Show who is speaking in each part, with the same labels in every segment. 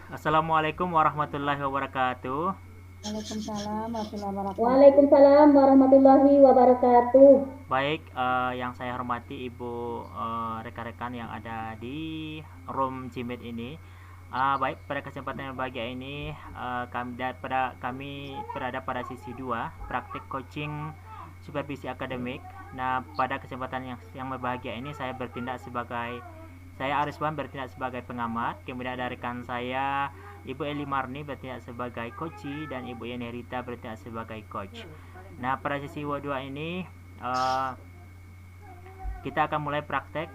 Speaker 1: Assalamualaikum warahmatullahi wabarakatuh.
Speaker 2: Waalaikumsalam warahmatullahi wabarakatuh.
Speaker 3: Waalaikumsalam warahmatullahi wabarakatuh.
Speaker 1: Baik, yang saya hormati Ibu rekan-rekan yang ada di room Gmeet ini. Baik, pada kesempatan yang bahagia ini kami berada pada sisi 2 praktik coaching supervisi akademik. Nah, pada kesempatan yang berbahagia ini saya Ariswan bertindak sebagai pengamat, kemudian ada rekan saya Ibu Eli Marni bertindak sebagai coach dan Ibu Yeni Rita bertindak sebagai coach. Nah, pada sesi dua ini kita akan mulai praktek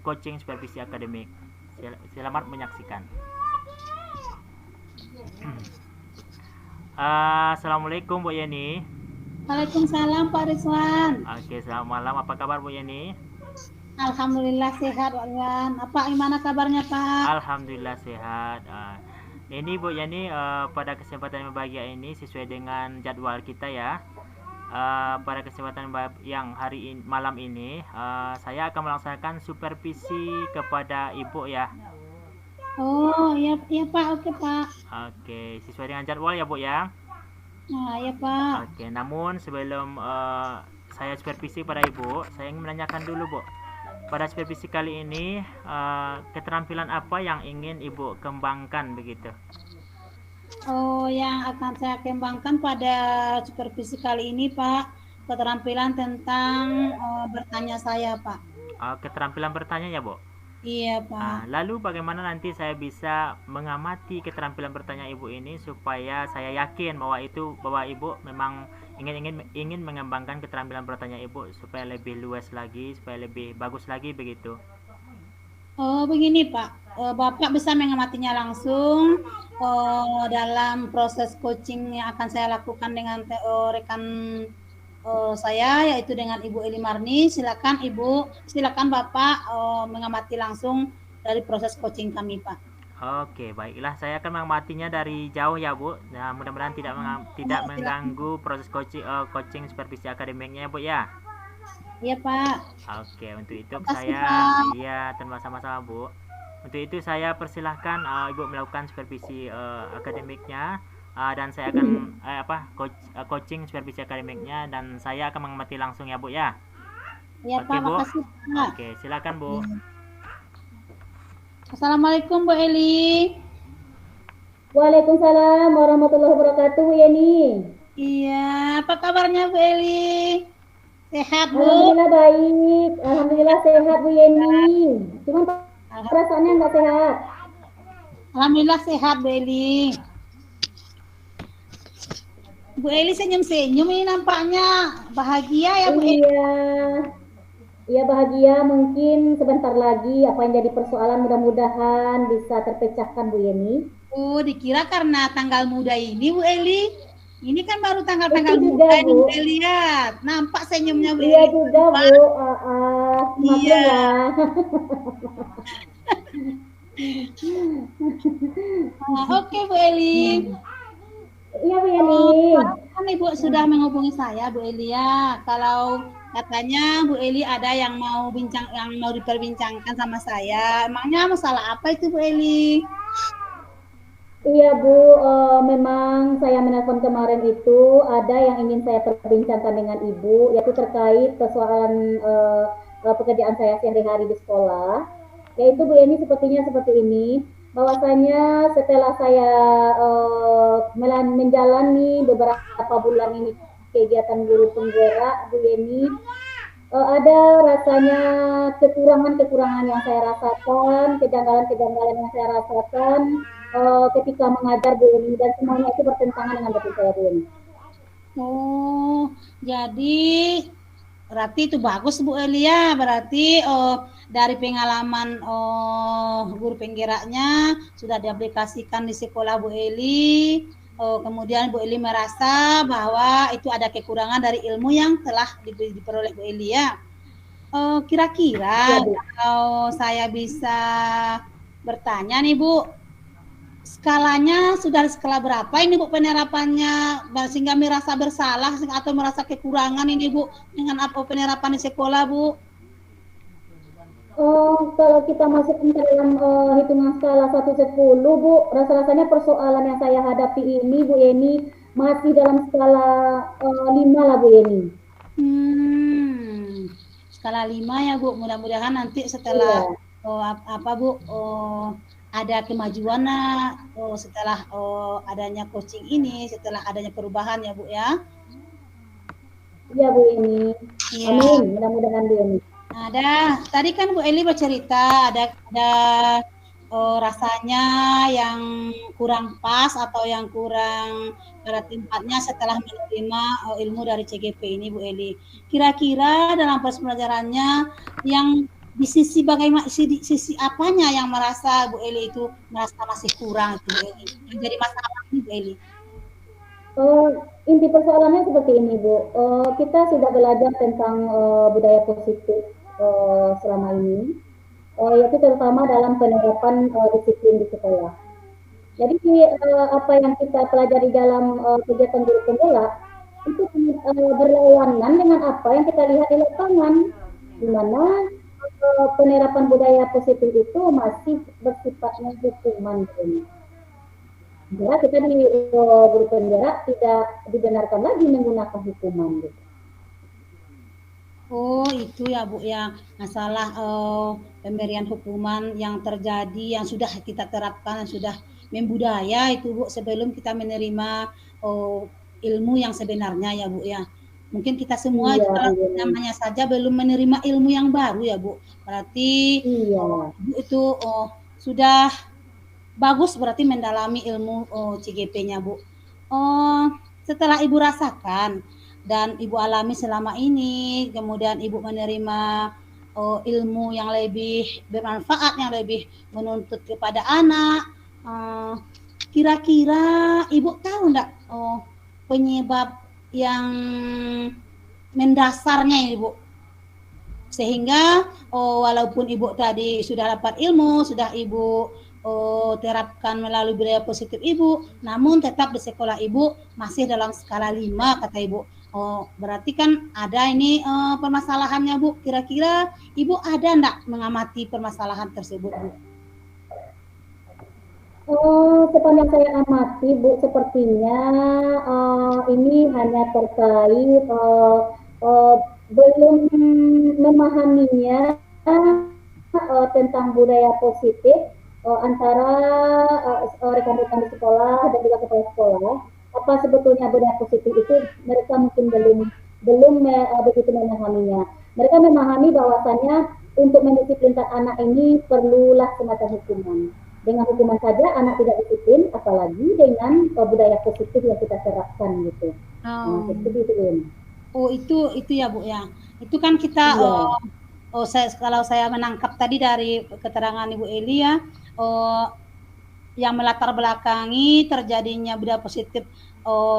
Speaker 1: coaching supervisi akademik. Selamat menyaksikan. Assalamualaikum Bu Yeni.
Speaker 2: Waalaikumsalam Pak Rizwan.
Speaker 1: Oke, selamat malam. Apa kabar Bu Yeni?
Speaker 2: Alhamdulillah sehat Pak Rizwan. Gimana kabarnya Pak?
Speaker 1: Alhamdulillah sehat. Ini Bu Yani, pada kesempatan yang berbahagia ini sesuai dengan jadwal kita ya. Pada kesempatan yang malam ini, saya akan melaksanakan supervisi kepada Ibu ya.
Speaker 2: Oh iya Pak, oke Pak.
Speaker 1: Oke, sesuai dengan jadwal ya Bu ya.
Speaker 2: Nah ya Pak.
Speaker 1: Oke, namun sebelum saya supervisi pada Ibu, saya ingin menanyakan dulu Bu. Pada supervisi kali ini, keterampilan apa yang ingin Ibu kembangkan begitu?
Speaker 2: Oh, yang akan saya kembangkan pada supervisi kali ini Pak, keterampilan tentang bertanya saya Pak.
Speaker 1: Keterampilan bertanya ya Bu?
Speaker 2: Iya Pak.
Speaker 1: Lalu bagaimana nanti saya bisa mengamati keterampilan bertanya Ibu ini supaya saya yakin bahwa Ibu memang ingin mengembangkan keterampilan bertanya Ibu supaya lebih luas lagi, supaya lebih bagus lagi begitu.
Speaker 2: Oh begini Pak, Bapak bisa mengamatinya langsung dalam proses coaching yang akan saya lakukan dengan rekan saya yaitu dengan Ibu Eli Marni. Silakan Bapak mengamati langsung dari proses coaching kami Pak.
Speaker 1: Oke, baiklah, saya akan mengamatinya dari jauh ya Bu. Nah, mudah-mudahan tidak mengganggu proses coaching supervisi akademiknya ya Bu ya.
Speaker 2: Iya Pak.
Speaker 1: Oke, untuk itu
Speaker 2: Pak.
Speaker 1: sama-sama Bu. Untuk itu saya persilahkan Ibu melakukan supervisi akademiknya, dan saya akan coaching supervisi akademiknya dan saya akan mengamati langsung ya Bu ya.
Speaker 2: Iya
Speaker 1: Oke
Speaker 2: Pak,
Speaker 1: Bu.
Speaker 2: makasih Pak.
Speaker 1: Oke, silakan Bu.
Speaker 2: Assalamualaikum Bu Eli.
Speaker 3: Waalaikumsalam warahmatullahi wabarakatuh, Bu Yeni.
Speaker 2: Iya, apa kabarnya Bu Eli? Sehat Bu?
Speaker 3: Alhamdulillah baik, alhamdulillah sehat Bu Yeni. Cuman perasaannya nggak sehat.
Speaker 2: Alhamdulillah sehat Bu Eli. Bu Eli senyum-senyum ini nampaknya bahagia ya Bu Eli.
Speaker 3: Iya, iya bahagia. Mungkin sebentar lagi apa yang jadi persoalan mudah-mudahan bisa terpecahkan Bu Yeni.
Speaker 2: Oh, dikira karena tanggal muda ini Bu Eli. Ini kan baru tanggal muda ini Bu Eli, lihat. Nampak senyumnya Bu Eli.
Speaker 3: Iya juga Bu.
Speaker 2: Iya. Oke Bu Eli.
Speaker 3: Iya Bu Yeni.
Speaker 2: Kan Ibu sudah menghubungi saya Bu Eli ya. Kalau katanya Bu Eli ada yang mau diperbincangkan sama saya. Emangnya masalah apa itu Bu Eli?
Speaker 3: Iya Bu, memang saya menelpon kemarin itu ada yang ingin saya perbincangkan dengan Ibu, yaitu terkait persoalan pekerjaan saya sehari-hari di sekolah. Yaitu Bu Yeni sepertinya seperti ini, bahwasanya setelah saya menjalani beberapa bulan ini kegiatan guru penggerak Bu Yeni, ada rasanya kekurangan-kekurangan yang saya rasakan, kejanggalan-kejanggalan yang saya rasakan ketika mengajar Bu Yeni, dan semuanya itu bertentangan dengan batin saya Bu Yeni.
Speaker 2: Oh, jadi berarti itu bagus Bu Elia. Berarti dari pengalaman guru penggeraknya sudah diaplikasikan di sekolah Bu Eli. Kemudian Bu Eli merasa bahwa itu ada kekurangan dari ilmu yang telah diperoleh Bu Eli ya. Kira-kira kalau saya bisa bertanya nih Bu, skalanya sudah skala berapa ini Bu penerapannya sehingga merasa bersalah atau merasa kekurangan ini Bu dengan apa penerapan di sekolah Bu?
Speaker 3: kalau kita masuk ke dalam hitungan skala 1-10, Bu, rasa-rasanya persoalan yang saya hadapi ini, Bu Yeni, masih dalam skala 5 lah, Bu Yeni.
Speaker 2: Skala 5 ya, Bu. Mudah-mudahan nanti setelah Bu, ada kemajuan setelah adanya coaching ini, setelah adanya perubahan ya, Bu ya.
Speaker 3: Iya, Bu Yeni.
Speaker 2: Iya.
Speaker 3: Amin, mudah-mudahan, Bu Yeni.
Speaker 2: Ada, tadi kan Bu Eli bercerita ada rasanya yang kurang pas atau yang kurang pada tempatnya setelah menerima ilmu dari CGP ini, Bu Eli. Kira-kira dalam proses pembelajarannya yang di sisi bagaimana, sisi apanya yang merasa Bu Eli itu merasa masih kurang itu, Bu Eli? Yang jadi masalah ini, Bu Eli?
Speaker 3: Inti persoalannya seperti ini, Bu. Kita sudah belajar tentang budaya positif selama ini, yaitu terutama dalam penerapan disiplin di sekolah. Jadi apa yang kita pelajari dalam kegiatan guru penggerak itu berlawanan dengan apa yang kita lihat di lapangan, di mana penerapan budaya positif itu masih bersifatnya hukuman. Karena kita di guru penggerak tidak dibenarkan lagi menggunakan hukuman. Gitu.
Speaker 2: Oh, itu ya, Bu, ya, masalah pemberian hukuman yang terjadi, yang sudah kita terapkan, yang sudah membudaya itu, Bu, sebelum kita menerima ilmu yang sebenarnya ya, Bu, ya. Mungkin kita semua namanya saja belum menerima ilmu yang baru ya, Bu. Berarti Bu itu sudah bagus berarti mendalami ilmu CGP-nya, Bu. Setelah Ibu rasakan dan Ibu alami selama ini, kemudian Ibu menerima ilmu yang lebih bermanfaat, yang lebih menuntut kepada anak, kira-kira Ibu tahu enggak penyebab yang mendasarnya, Ibu? Sehingga walaupun Ibu tadi sudah dapat ilmu, sudah Ibu terapkan melalui budaya positif Ibu, namun tetap di sekolah Ibu masih dalam skala 5 kata Ibu. Berarti kan ada ini permasalahannya, Bu. Kira-kira Ibu ada enggak mengamati permasalahan tersebut, Bu?
Speaker 3: Sepanjang saya amati, Bu, sepertinya ini hanya terkait belum memahaminya tentang budaya positif antara rekan-rekan di sekolah dan juga kepala sekolah. Apa sebetulnya budaya positif itu mereka mungkin belum begitu memahaminya. Mereka memahami bahwasannya untuk mendisiplinkan anak ini perlulah semacam hukuman. Dengan hukuman saja anak tidak disiplin, apalagi dengan budaya positif yang kita terapkan gitu. Seperti itu.
Speaker 2: Oh, itu ya, Bu, ya. Itu kan kita kalau saya menangkap tadi dari keterangan Ibu Eli ya, yang melatar belakangi terjadinya budaya positif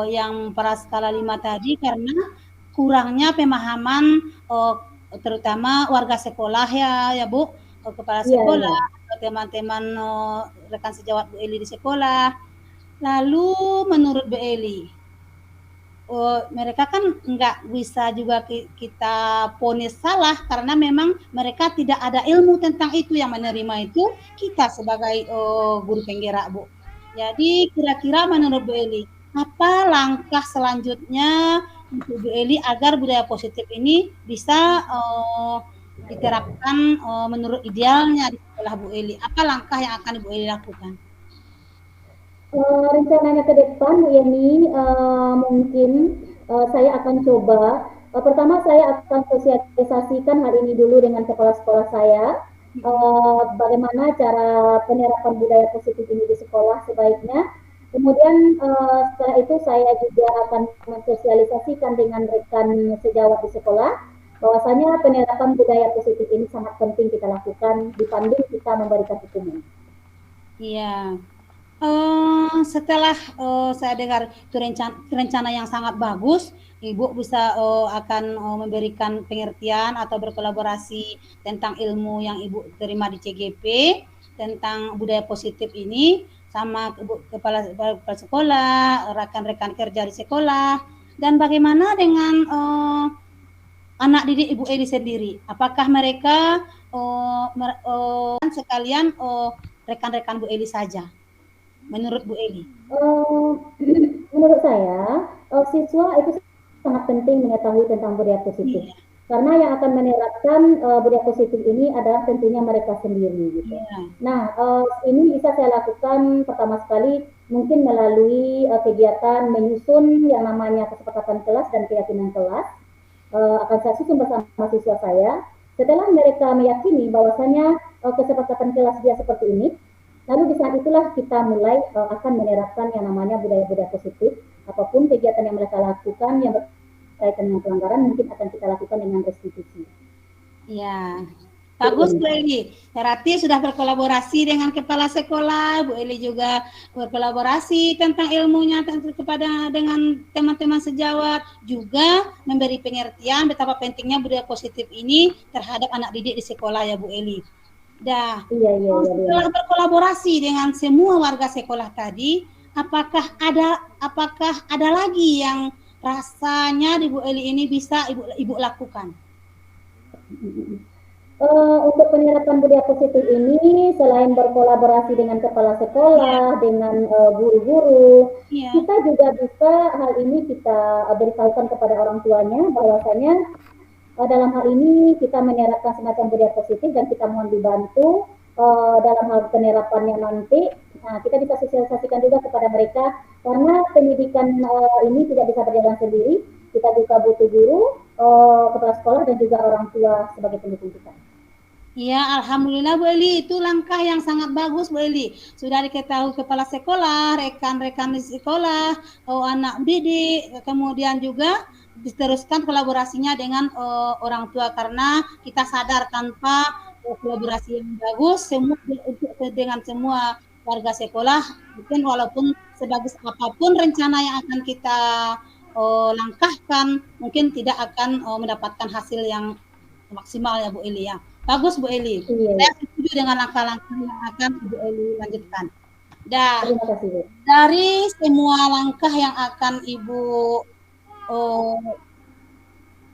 Speaker 2: yang pada skala 5 tadi karena kurangnya pemahaman terutama warga sekolah ya Bu, kepala sekolah, teman-teman rekan sejawat Bu Eli di sekolah. Lalu menurut Bu Eli, mereka kan nggak bisa juga kita ponis salah karena memang mereka tidak ada ilmu tentang itu, yang menerima itu kita sebagai guru penggerak, Bu. Jadi kira-kira menurut Bu Eli, apa langkah selanjutnya untuk Bu Eli agar budaya positif ini bisa diterapkan menurut idealnya di sekolah Bu Eli? Apa langkah yang akan Bu Eli lakukan?
Speaker 3: Rencananya ke depan, Bu Yeni, mungkin saya akan coba. Pertama saya akan sosialisasikan hal ini dulu dengan kepala sekolah saya. Bagaimana cara penerapan budaya positif ini di sekolah sebaiknya. Kemudian setelah itu saya juga akan mensosialisasikan dengan rekan sejawat di sekolah bahwasanya penerapan budaya positif ini sangat penting kita lakukan dibanding kita memberikan hukuman.
Speaker 2: Iya. Setelah saya dengar itu rencana yang sangat bagus, Ibu bisa akan memberikan pengertian atau berkolaborasi tentang ilmu yang Ibu terima di CGP tentang budaya positif ini sama kepala sekolah, rekan-rekan kerja di sekolah, dan bagaimana dengan anak didik Ibu Eli sendiri? Apakah mereka sekalian rekan-rekan Bu Eli saja. Menurut Bu Eli?
Speaker 3: Menurut saya, siswa itu sangat penting mengetahui tentang budaya positif.
Speaker 2: Iya.
Speaker 3: Karena yang akan menerapkan budaya positif ini adalah tentunya mereka sendiri gitu.
Speaker 2: Iya.
Speaker 3: Nah, ini bisa saya lakukan pertama sekali mungkin melalui kegiatan menyusun yang namanya kesepakatan kelas dan keyakinan kelas. Akan saya susun bersama siswa saya. Setelah mereka meyakini bahwasanya kesepakatan kelas dia seperti ini, lalu di saat itulah kita mulai akan menerapkan yang namanya budaya-budaya positif. Apapun kegiatan yang mereka lakukan yang berkaitan dengan pelanggaran mungkin akan kita lakukan dengan restitusi.
Speaker 2: Ya, bagus Bu Eli. Berarti sudah berkolaborasi dengan kepala sekolah. Bu Eli juga berkolaborasi tentang ilmunya kepada dengan teman-teman sejawat. Juga memberi pengertian betapa pentingnya budaya positif ini terhadap anak didik di sekolah ya Bu Eli. Dah. Setelah berkolaborasi dengan semua warga sekolah tadi, apakah ada lagi yang rasanya di Bu Eli ini bisa ibu lakukan?
Speaker 3: Untuk penerapan budaya positif ini selain berkolaborasi dengan kepala sekolah, dengan guru-guru, kita juga bisa hal ini kita beritahukan kepada orang tuanya bahwasanya dalam hal ini kita menerapkan semacam budaya positif dan kita mohon dibantu dalam hal penerapannya nanti. Nah, kita bisa sosialisasikan juga kepada mereka karena pendidikan ini tidak bisa berjalan sendiri. Kita juga butuh guru, kepala sekolah dan juga orang tua sebagai pendukung kita.
Speaker 2: Ya, alhamdulillah Bu Eli, itu langkah yang sangat bagus Bu Eli. Sudah diketahui kepala sekolah, rekan-rekan di sekolah, anak didik, kemudian juga diteruskan kolaborasinya dengan orang tua karena kita sadar tanpa kolaborasi yang bagus dengan semua warga sekolah, mungkin walaupun sebagus apapun rencana yang akan kita langkahkan, mungkin tidak akan mendapatkan hasil yang maksimal ya Bu Eli ya. Bagus Bu Eli. Saya setuju dengan langkah-langkah yang akan Bu Eli lanjutkan. Dari semua langkah yang akan Ibu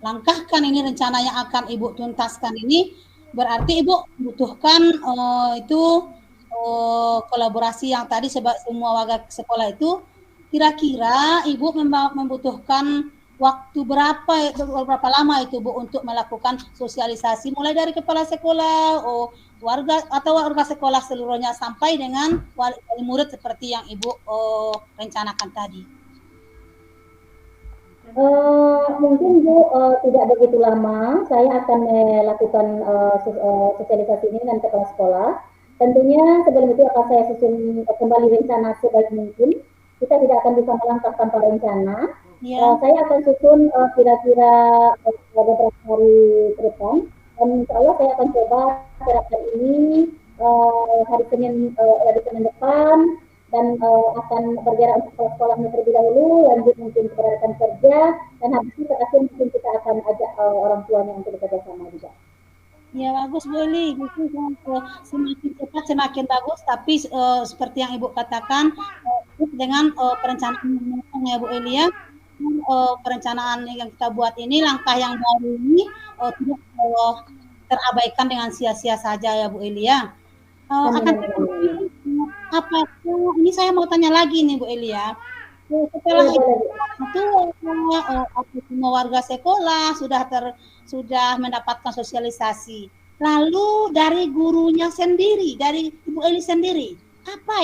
Speaker 2: langkahkan ini, rencana yang akan Ibu tuntaskan ini, berarti Ibu butuhkan kolaborasi yang tadi semua warga sekolah itu. Kira-kira Ibu membutuhkan waktu berapa lama itu Bu untuk melakukan sosialisasi mulai dari kepala sekolah, warga sekolah seluruhnya sampai dengan wali murid seperti yang Ibu rencanakan tadi?
Speaker 3: Mungkin Bu tidak begitu lama. Saya akan melakukan sosialisasi ini dengan kepala sekolah. Tentunya sebelum itu akan saya susun kembali rencana sebaik mungkin. Kita tidak akan bisa melangkah tanpa rencana. Saya akan susun kira-kira beberapa hari ke depan. Dan insya Allah saya akan coba terapkan ini hari Senin depan dan akan berjarak untuk sekolahnya terlebih dahulu, lanjut mungkin kepada rekan kerja, dan habis itu terakhir mungkin kita akan ajak orang tuanya untuk bekerja sama juga.
Speaker 2: Ya bagus Bu Eli, semakin cepat semakin bagus, tapi seperti yang Ibu katakan dengan perencanaan ya Bu Eli ya, perencanaan yang kita buat ini, langkah yang baru ini tidak terabaikan dengan sia-sia saja ya Bu Eli ya. Apakah ini saya mau tanya lagi nih Bu Eli ya, setelah itu semua warga sekolah sudah mendapatkan sosialisasi, lalu dari gurunya sendiri, dari Ibu Eli sendiri, apa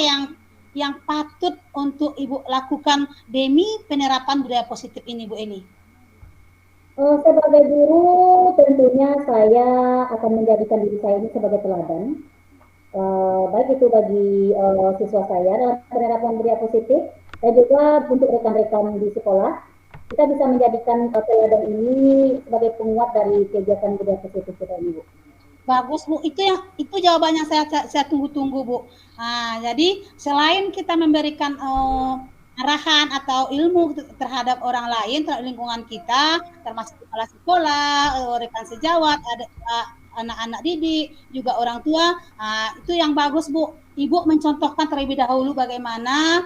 Speaker 2: yang patut untuk Ibu lakukan demi penerapan budaya positif ini Bu Eli?
Speaker 3: Sebagai guru tentunya saya akan menjadikan diri saya ini sebagai teladan, baik itu bagi siswa saya dalam penerapan budaya positif dan juga untuk rekan-rekan di sekolah. Kita bisa menjadikan teladan ini sebagai penguat dari kegiatan budaya positif kita ini Bu.
Speaker 2: Bagus Bu, itu jawabannya saya tunggu-tunggu Bu. Nah, jadi selain kita memberikan arahan atau ilmu terhadap orang lain, terhadap lingkungan kita, termasuk kepala sekolah, rekan sejawat, ada anak-anak didik, juga orang tua, itu yang bagus Bu. Ibu mencontohkan terlebih dahulu bagaimana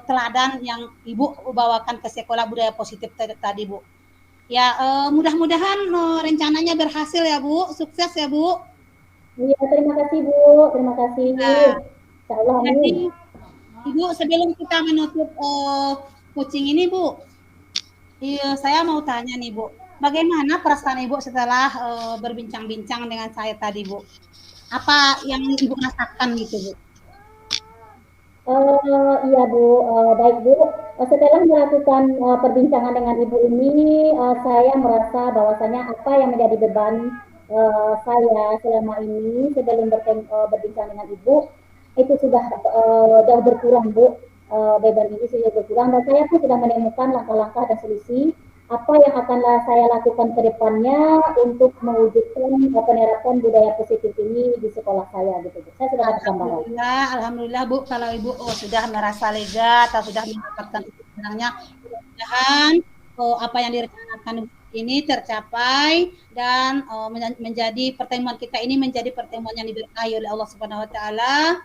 Speaker 2: teladan yang Ibu bawakan ke sekolah budaya positif tadi Bu. Ya, mudah-mudahan rencananya berhasil ya Bu, sukses ya Bu.
Speaker 3: Iya, terima kasih Bu, terima kasih.
Speaker 2: Nah,
Speaker 3: Insya Allah,
Speaker 2: jadi
Speaker 3: amin.
Speaker 2: Ibu sebelum kita menutup coaching ini Bu, iya, saya mau tanya nih Bu, bagaimana perasaan Ibu setelah berbincang-bincang dengan saya tadi Bu? Apa yang Ibu rasakan gitu Bu?
Speaker 3: Iya Bu, baik Bu. Setelah melakukan perbincangan dengan Ibu ini, saya merasa bahwasanya apa yang menjadi beban saya selama ini sebelum berbincang dengan Ibu itu sudah jauh berkurang Bu. Beban ini sudah berkurang dan saya pun sudah menemukan langkah-langkah dan solusi apa yang akan saya lakukan ke depannya untuk mewujudkan penerapan budaya positif ini di sekolah saya gitu Bu. Saya sudah dapat gambaran.
Speaker 2: Alhamdulillah Bu, kalau Ibu sudah merasa lega atau sudah mendapatkan titik terangnya, mudah-mudahan apa yang direncanakan ini tercapai dan menjadi pertemuan kita ini menjadi pertemuan yang diberkahi oleh Allah Subhanahu Wa Taala.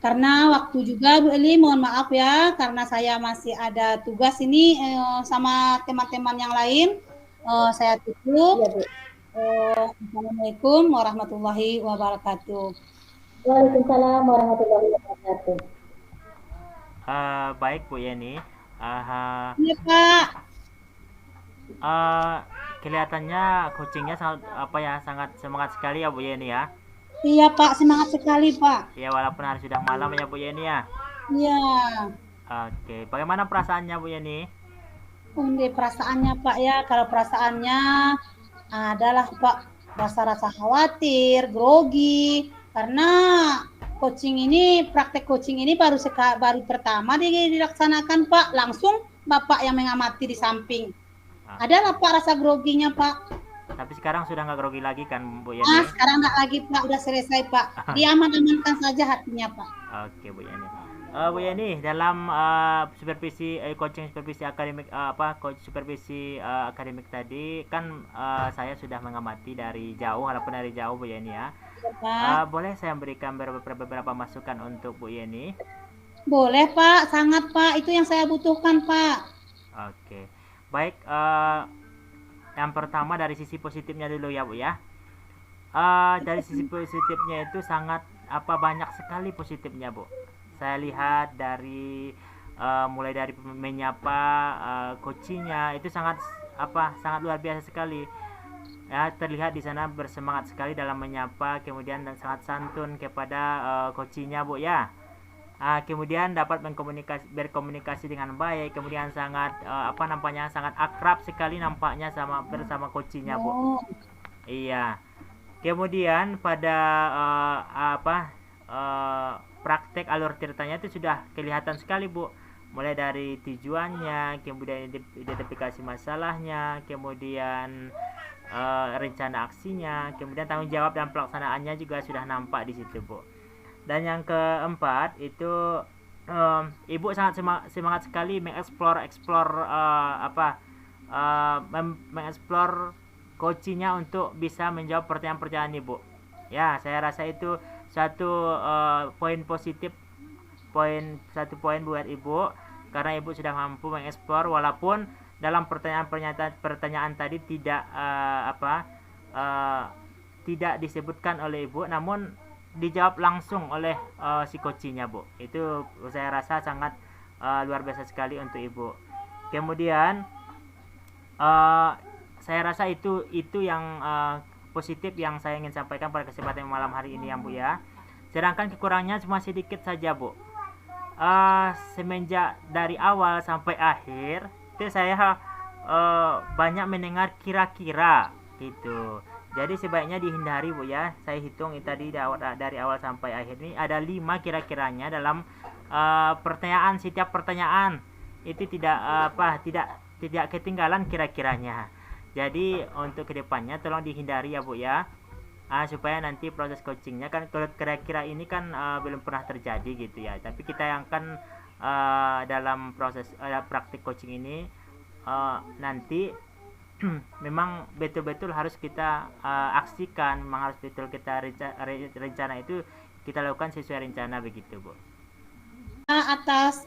Speaker 2: Karena waktu juga Bu Eli, mohon maaf ya, karena saya masih ada tugas ini sama teman-teman yang lain. Saya tutup.
Speaker 3: Iya Bu.
Speaker 2: Assalamualaikum warahmatullahi wabarakatuh.
Speaker 3: Waalaikumsalam warahmatullahi wabarakatuh.
Speaker 1: Baik Bu Yeni.
Speaker 2: Iya Pak.
Speaker 1: Kelihatannya coachingnya sangat sangat semangat sekali ya Bu Yeni ya.
Speaker 2: Iya Pak, semangat sekali Pak.
Speaker 1: Ya walaupun hari sudah malam ya Bu Yeni ya.
Speaker 2: Iya.
Speaker 1: Oke, bagaimana perasaannya Bu Yeni?
Speaker 2: Perasaannya Pak ya, kalau perasaannya adalah Pak rasa-rasa khawatir, grogi, karena praktek coaching ini baru pertama dilaksanakan Pak, langsung Bapak yang mengamati di samping. Adalah Pak rasa groginya Pak.
Speaker 1: Tapi sekarang sudah nggak grogi lagi kan Bu Yani?
Speaker 2: Sekarang nggak lagi Pak, udah selesai Pak. Diaman-amankan saja hatinya Pak.
Speaker 1: Oke Bu Yani. Bu Yani, dalam supervisi coaching supervisi akademik supervisi akademik tadi kan saya sudah mengamati dari jauh, walaupun dari jauh Bu Yani ya. Boleh saya memberikan beberapa masukan untuk Bu Yani?
Speaker 2: Boleh Pak, sangat Pak. Itu yang saya butuhkan Pak.
Speaker 1: Oke, baik. Yang pertama dari sisi positifnya dulu ya Bu ya. Dari sisi positifnya itu sangat banyak sekali positifnya Bu. Saya lihat dari mulai dari menyapa coachingnya itu sangat sangat luar biasa sekali. Ya, terlihat di sana bersemangat sekali dalam menyapa, kemudian dan sangat santun kepada coachingnya Bu ya. Kemudian dapat berkomunikasi dengan baik, kemudian sangat sangat akrab sekali nampaknya bersama coachingnya Bu. Iya. Kemudian pada praktek alur ceritanya itu sudah kelihatan sekali Bu, mulai dari tujuannya, kemudian identifikasi masalahnya, kemudian rencana aksinya, kemudian tanggung jawab dan pelaksanaannya juga sudah nampak di situ Bu. Dan yang keempat itu Ibu sangat semangat sekali mengeksplor coachingnya untuk bisa menjawab pertanyaan-pertanyaan Ibu. Ya, saya rasa itu satu satu poin buat Ibu, karena Ibu sudah mampu mengeksplor walaupun dalam pertanyaan tadi tidak disebutkan oleh Ibu, namun dijawab langsung oleh si coachingnya Bu. Itu saya rasa sangat luar biasa sekali untuk Ibu. Kemudian saya rasa itu yang positif yang saya ingin sampaikan pada kesempatan malam hari ini ya Bu ya. Sedangkan kekurangannya cuma sedikit saja Bu. Semenjak dari awal sampai akhir itu saya banyak mendengar kira-kira gitu. Jadi sebaiknya dihindari Bu ya. Saya hitung tadi dari awal sampai akhir ini ada 5 kira-kiranya dalam pertanyaan. Setiap pertanyaan itu tidak ketinggalan kira-kiranya. Jadi untuk kedepannya tolong dihindari ya Bu ya, supaya nanti proses coachingnya kan kalau kira-kira ini kan belum pernah terjadi gitu ya. Tapi kita yang kan dalam proses praktik coaching ini nanti memang betul-betul harus kita aksikan, memang harus betul kita rencana itu kita lakukan sesuai rencana begitu Bu.
Speaker 2: Atas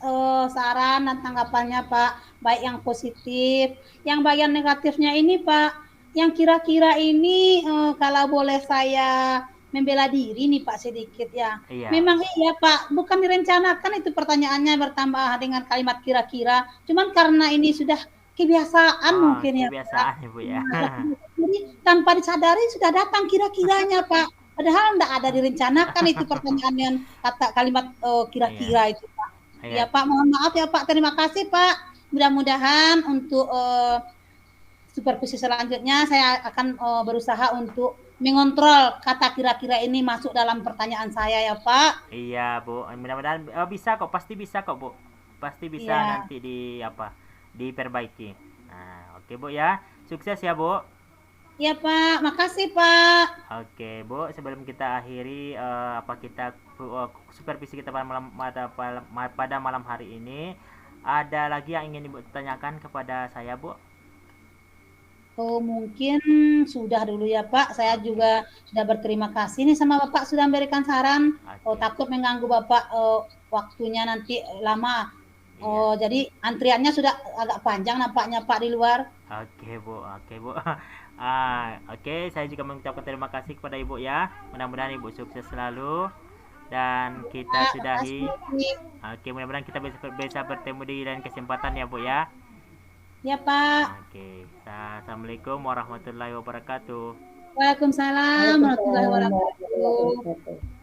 Speaker 2: saran dan tanggapannya Pak, baik yang positif, yang bagian negatifnya ini Pak, yang kira-kira ini kalau boleh saya membela diri nih Pak sedikit ya.
Speaker 1: Iya.
Speaker 2: Memang iya Pak, bukan direncanakan itu pertanyaannya bertambah dengan kalimat kira-kira. Cuman karena ini sudah kebiasaan
Speaker 1: Oh,
Speaker 2: mungkin ya Pak.
Speaker 1: kebiasaan Ibu ya.
Speaker 2: Jadi tanpa disadari sudah datang kira-kiranya Pak. Padahal tidak ada direncanakan itu pertanyaan yang kata kalimat kira-kira itu Pak. Ya
Speaker 1: Iya.
Speaker 2: Pak, mohon maaf ya Pak. Terima kasih Pak. Mudah-mudahan untuk supervisi selanjutnya saya akan berusaha untuk mengontrol kata kira-kira ini masuk dalam pertanyaan saya ya Pak.
Speaker 1: Iya Bu, mudah-mudahan bisa kok, pasti bisa kok Bu, pasti bisa
Speaker 2: Iya,
Speaker 1: nanti diperbaiki. Nah, oke Bu ya, sukses ya Bu.
Speaker 2: iya Pak, makasih Pak.
Speaker 1: Oke Bu, sebelum kita akhiri supervisi kita pada malam hari ini, ada lagi yang ingin Ibu tanyakan kepada saya Bu?
Speaker 2: Oh mungkin sudah dulu ya Pak. Saya juga sudah berterima kasih nih sama Bapak sudah memberikan saran. Oh
Speaker 1: Oke.
Speaker 2: takut mengganggu Bapak waktunya nanti lama.
Speaker 1: Iya.
Speaker 2: Oh jadi antriannya sudah agak panjang nampaknya Pak di luar.
Speaker 1: Oke Bu, oke Bu. Oke, saya juga mengucapkan terima kasih kepada Ibu ya. Mudah-mudahan Ibu sukses selalu dan kita
Speaker 2: Pak,
Speaker 1: sudahi.
Speaker 2: makasih.
Speaker 1: Oke, mudah-mudahan kita bisa bertemu di lain kesempatan ya Bu ya.
Speaker 2: Ya Pak.
Speaker 1: Oke, assalamualaikum warahmatullahi wabarakatuh.
Speaker 2: Waalaikumsalam warahmatullahi wabarakatuh.